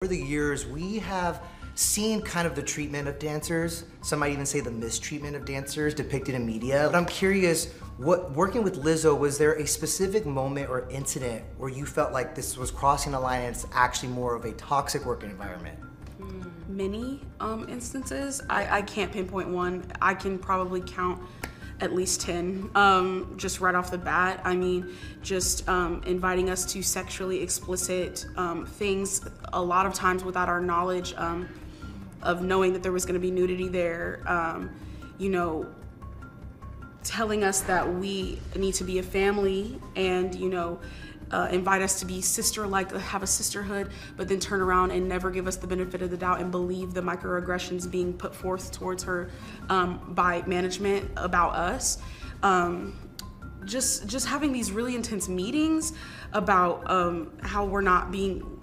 Over the years, we have seen kind of the treatment of dancers, some might even say the mistreatment of dancers depicted in media. But I'm curious, working with Lizzo, was there a specific moment or incident where you felt like this was crossing the line and it's actually more of a toxic working environment? Many instances. I can't pinpoint one. I can probably count at least 10, just right off the bat. I mean, just inviting us to sexually explicit things, a lot of times without our knowledge of knowing that there was gonna be nudity there. You know, telling us that we need to be a family and, you know, invite us to be sister-like, have a sisterhood, but then turn around and never give us the benefit of the doubt and believe the microaggressions being put forth towards her by management about us. Just having these really intense meetings about how we're not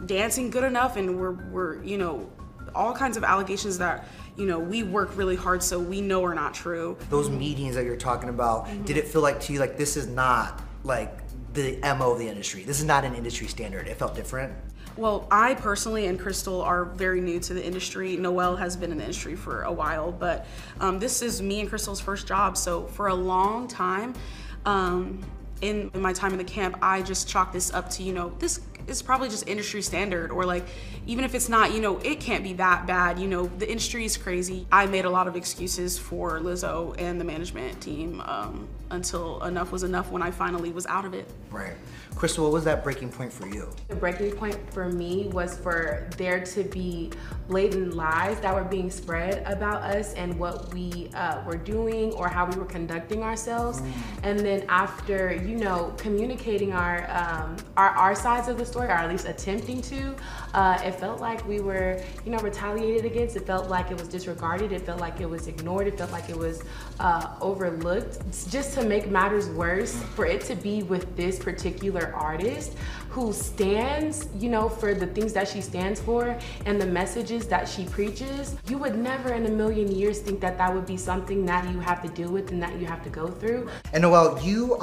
dancing good enough, and we're you know, all kinds of allegations that, you know, we work really hard so we know are not true. Those meetings that you're talking about, did it feel like to you like this is not like the MO of the industry? This is not an industry standard. It felt different? Well, I personally and Crystal are very new to the industry. Noelle has been in the industry for a while, but this is me and Crystal's first job. So for a long time, in my time in the camp, I just chalked this up to, you know, this is probably just industry standard, or like, even if it's not, you know, it can't be that bad. You know, the industry is crazy. I made a lot of excuses for Lizzo and the management team until enough was enough when I finally was out of it. Right. Crystal, what was that breaking point for you? The breaking point for me was for there to be blatant lies that were being spread about us and what we were doing or how we were conducting ourselves. And then after, you know, communicating our sides of the story, or at least attempting to, it felt like we were, you know, retaliated against. It felt like it was disregarded. It felt like it was ignored. It felt like it was overlooked. Just to make matters worse, for it to be with this particular artist who stands, you know, for the things that she stands for and the messages that she preaches, you would never in a million years think that that would be something that you have to deal with and that you have to go through. And Noelle, you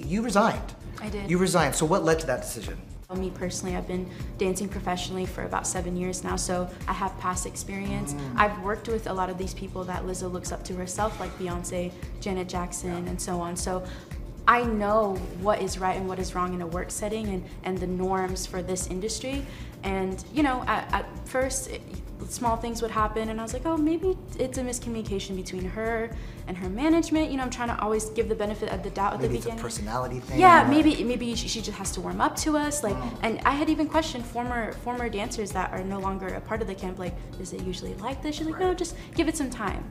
you resigned. I did. You resigned. So what led to that decision? Me personally, I've been dancing professionally for about 7 years now, so I have past experience. I've worked with a lot of these people that Lizzo looks up to herself, like Beyonce, Janet Jackson, and so on. So I know what is right and what is wrong in a work setting and the norms for this industry. And, you know, at first, small things would happen and I was like, oh, maybe it's a miscommunication between her and her management. You know, I'm trying to always give the benefit of the doubt at the beginning. Maybe it's a personality thing. Yeah, maybe she just has to warm up to us. Like, and I had even questioned former dancers that are no longer a part of the camp, like, is it usually like this? She's like, no, just give it some time.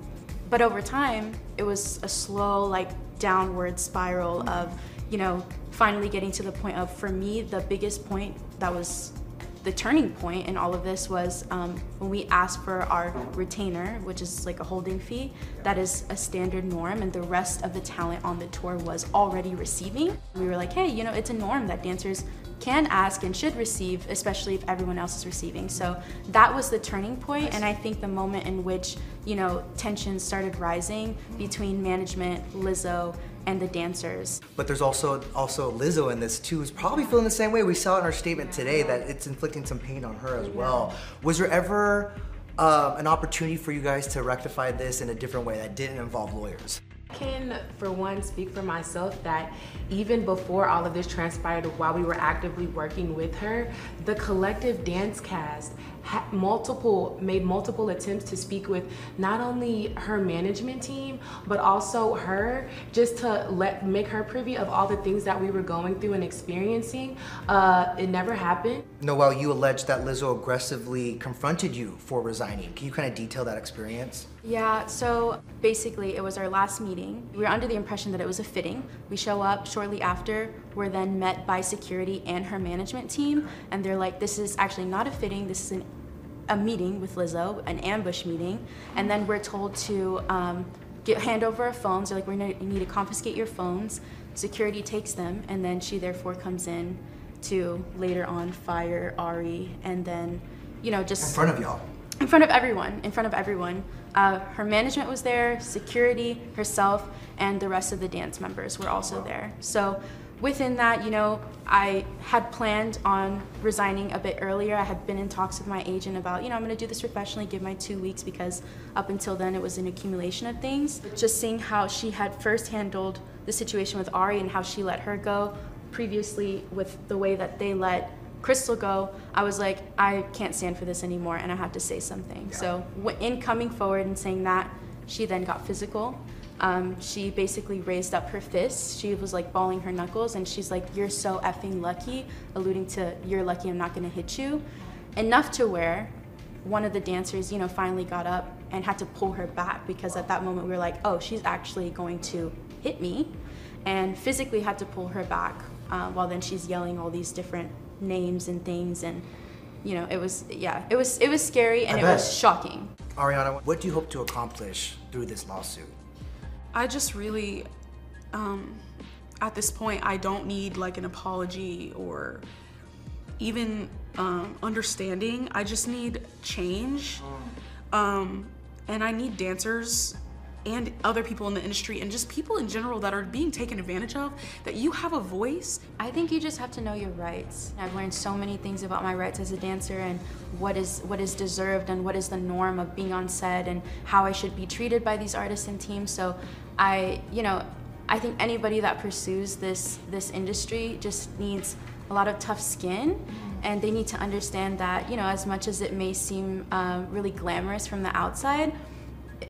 But over time, it was a slow, like, downward spiral of, you know, finally getting to the point of, for me, the biggest point that was the turning point in all of this was when we asked for our retainer, which is like a holding fee, that is a standard norm, and the rest of the talent on the tour was already receiving. We were like, hey, you know, it's a norm that dancers can ask and should receive, especially if everyone else is receiving. So that was the turning point, and I think the moment in which, you know, tensions started rising between management, Lizzo, and the dancers. But there's also Lizzo in this too, who's probably feeling the same way. We saw in our statement today that it's inflicting some pain on her as well. Was there ever an opportunity for you guys to rectify this in a different way that didn't involve lawyers? I can, for one, speak for myself that even before all of this transpired, while we were actively working with her, the collective dance cast made multiple attempts to speak with not only her management team, but also her, just to make her privy of all the things that we were going through and experiencing. It never happened. Noelle, you alleged that Lizzo aggressively confronted you for resigning. Can you kind of detail that experience? Yeah, so basically it was our last meeting. We were under the impression that it was a fitting. We show up shortly after, we're then met by security and her management team, and they're like, this is actually not a fitting, this is a meeting with Lizzo, an ambush meeting, and then we're told to hand over our phones. They're like, you need to confiscate your phones. Security takes them, and then she therefore comes in to later on fire Ari, and then, you know, just in front of y'all. In front of everyone. Her management was there, security, herself, and the rest of the dance members were also there. So within that, you know, I had planned on resigning a bit earlier. I had been in talks with my agent about, you know, I'm gonna do this professionally, give my 2 weeks, because up until then it was an accumulation of things. Just seeing how she had first handled the situation with Ari and how she let her go previously with the way that they let Crystal go, I was like, I can't stand for this anymore, and I had to say something. Yeah. So in coming forward and saying that, she then got physical. She basically raised up her fists. She was like balling her knuckles, and she's like, you're so effing lucky, alluding to you're lucky I'm not gonna hit you. Enough to where one of the dancers, you know, finally got up and had to pull her back, because at that moment we were like, oh, she's actually going to hit me, and physically had to pull her back, while then she's yelling all these different names and things, and you know, it was scary, and it was shocking. Ariana, what do you hope to accomplish through this lawsuit? I just really, at this point, I don't need like an apology or even understanding. I just need change. And I need dancers and other people in the industry and just people in general that are being taken advantage of, that you have a voice. I think you just have to know your rights. I've learned so many things about my rights as a dancer, and what is deserved, and what is the norm of being on set, and how I should be treated by these artists and teams. So I think anybody that pursues this industry just needs a lot of tough skin, and they need to understand that, you know, as much as it may seem really glamorous from the outside,